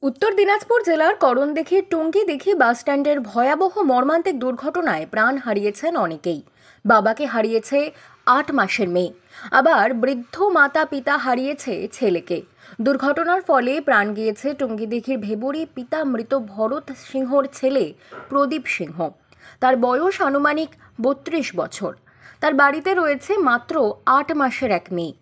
উত্তর দিনাজপুর জেলার করণদিঘির টুঙ্গিদিঘি বাসস্ট্যান্ডের ভয়াবহ মর্মান্তিক দুর্ঘটনায় প্রাণ হারিয়েছেন অনেকেই। বাবাকে হারিয়েছে ৮ মাসের মেয়ে, আবার বৃদ্ধ মাতা পিতা হারিয়েছে ছেলেকে। দুর্ঘটনার ফলে প্রাণ গিয়েছে টুঙ্গিদিঘির ভেবুরি পিতা মৃত ভরত সিংহর ছেলে প্রদীপ সিংহ। তার বয়স আনুমানিক ৩২ বছর। তার বাড়িতে রয়েছে মাত্র ৮ মাসের এক মেয়ে।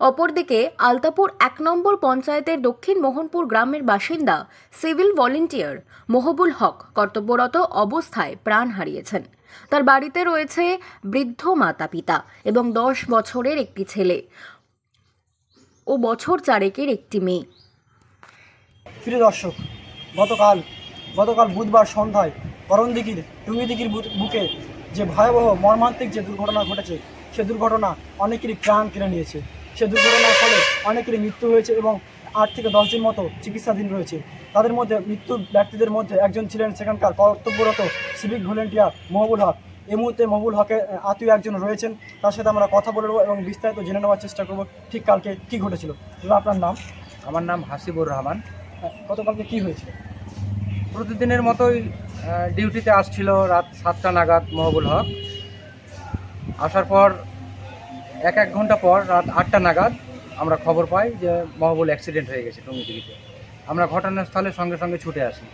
অপরদিকে আলতাপুর ১ নম্বর পঞ্চায়েতের দক্ষিণ মোহনপুর গ্রামের বাসিন্দা সিভিল ভলেন্টিয়ার মহবুল হক কর্তব্যরত অবস্থায় প্রাণ হারিয়েছেন। তার বাড়িতে রয়েছে বৃদ্ধ মাতা পিতা এবং ১০ বছরের একটি ছেলে ও বছর চারেকের একটি মেয়ে। প্রিয় দর্শক, গতকাল বুধবার সন্ধ্যায় করণদিঘির টুঙ্গিদিঘির বুকে যে ভয়াবহ মর্মান্তিক যে দুর্ঘটনা ঘটেছে, সে দুর্ঘটনা অনেকেরই প্রাণ কেড়ে নিয়েছে। সে দুর্ঘটনার ফলে অনেকেরই মৃত্যু হয়েছে এবং ৮ থেকে ১০ জন মতো চিকিৎসাধীন রয়েছে। তাদের মধ্যে মৃত্যুর ব্যক্তিদের মধ্যে একজন ছিলেন সেখানকার কর্তব্যরত সিভিক ভলেন্টিয়ার মহবুল হক। এই মুহূর্তে মহবুল হকের আত্মীয় একজন রয়েছেন, তার সাথে আমরা কথা বলে নেব এবং বিস্তারিত জেনে নেওয়ার চেষ্টা করব ঠিক কালকে কী ঘটেছিল। আপনার নাম? আমার নাম হাসিবুর রহমান। গতকালকে কী হয়েছিল? প্রতিদিনের মতোই ডিউটিতে আসছিল রাত ৭টা নাগাদ মহবুল হক। আসার পর এক ঘন্টা পর রাত ৮টা নাগাদ আমরা খবর পাই যে মহবুল অ্যাক্সিডেন্ট হয়ে গেছে টুঙ্গিদিঘিতে। আমরা ঘটনাস্থলে সঙ্গে সঙ্গে ছুটে আসি।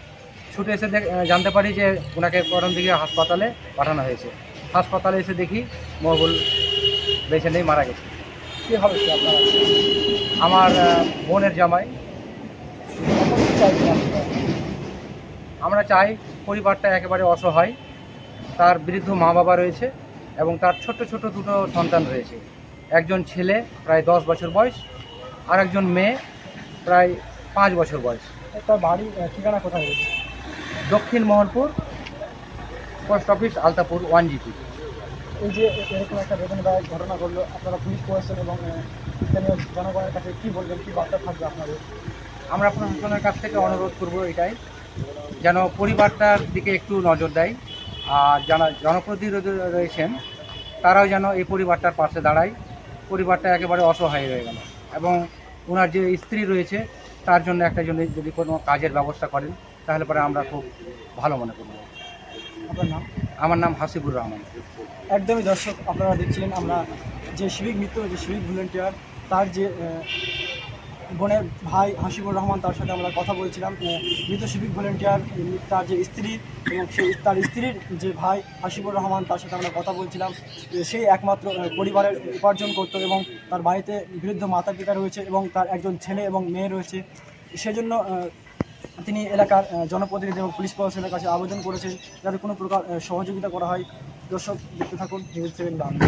ছুটে এসে জানতে পারি যে ওনাকে করণদিঘি হাসপাতালে পাঠানো হয়েছে। হাসপাতালে এসে দেখি মহবুল বেঁচে নেই, মারা গেছে। কী হবে আপনার? আমার বোনের জামাই। আমরা চাই, পরিবারটা একেবারে অসহায়। তার বৃদ্ধ মা বাবা রয়েছে এবং তার ছোট ছোট দুটো সন্তান রয়েছে। একজন ছেলে প্রায় ১০ বছর বয়স, আর একজন মেয়ে প্রায় ৫ বছর বয়স। তার বাড়ি ঠিকানা কোথায় রয়েছে? দক্ষিণ Mohanpur post office, Altapur 1GP। এই যে এরকম একটা বেদনাদায়ক ঘটনা ঘটলো, আপনারা পুলিশ প্রশাসন এবং স্থানীয় জনগণের কাছে কী বলবেন, কী বার্তা থাকবে আপনাদের? আমরা প্রশাসনের কাছ থেকে অনুরোধ করব এটাই, যেন পরিবারটার দিকে একটু নজর দেয়, আর যারা জনপ্রতিনিধি রয়েছেন তারাও যেন এই পরিবারটার পাশে দাঁড়ায়। পরিবারটা একেবারে অসহায় হয়ে গেল এবং ওনার যে স্ত্রী রয়েছে তার জন্য একটা জন্য যদি কোনো কাজের ব্যবস্থা করেন তাহলে পরে আমরা খুব ভালো মনে করব। আপনার নাম? আমার নাম হাসিবুর রহমান। একদমই দর্শক, আপনারা দেখছিলেন আমরা যে সিভিক ভলেন্টিয়ার তার যে বোনের ভাই হাসিবুর রহমান, তার সাথে আমরা কথা বলছিলাম। মৃত সিভিক ভলেন্টিয়ার তার যে স্ত্রী এবং তার স্ত্রীর যে ভাই হাসিবুর রহমান, তার সাথে আমরা কথা বলছিলাম। সেই একমাত্র পরিবারের উপার্জন করত এবং তার বাড়িতে বৃদ্ধ মাতা পিতা রয়েছে এবং তার একজন ছেলে এবং মেয়ে রয়েছে। সেজন্য তিনি এলাকার জনপ্রতিনিধি এবং পুলিশ প্রশাসনের কাছে আবেদন করেছেন যাতে কোনো প্রকার সহযোগিতা করা হয়। দর্শক, দেখতে থাকুন নিউজ 7 বাংলা।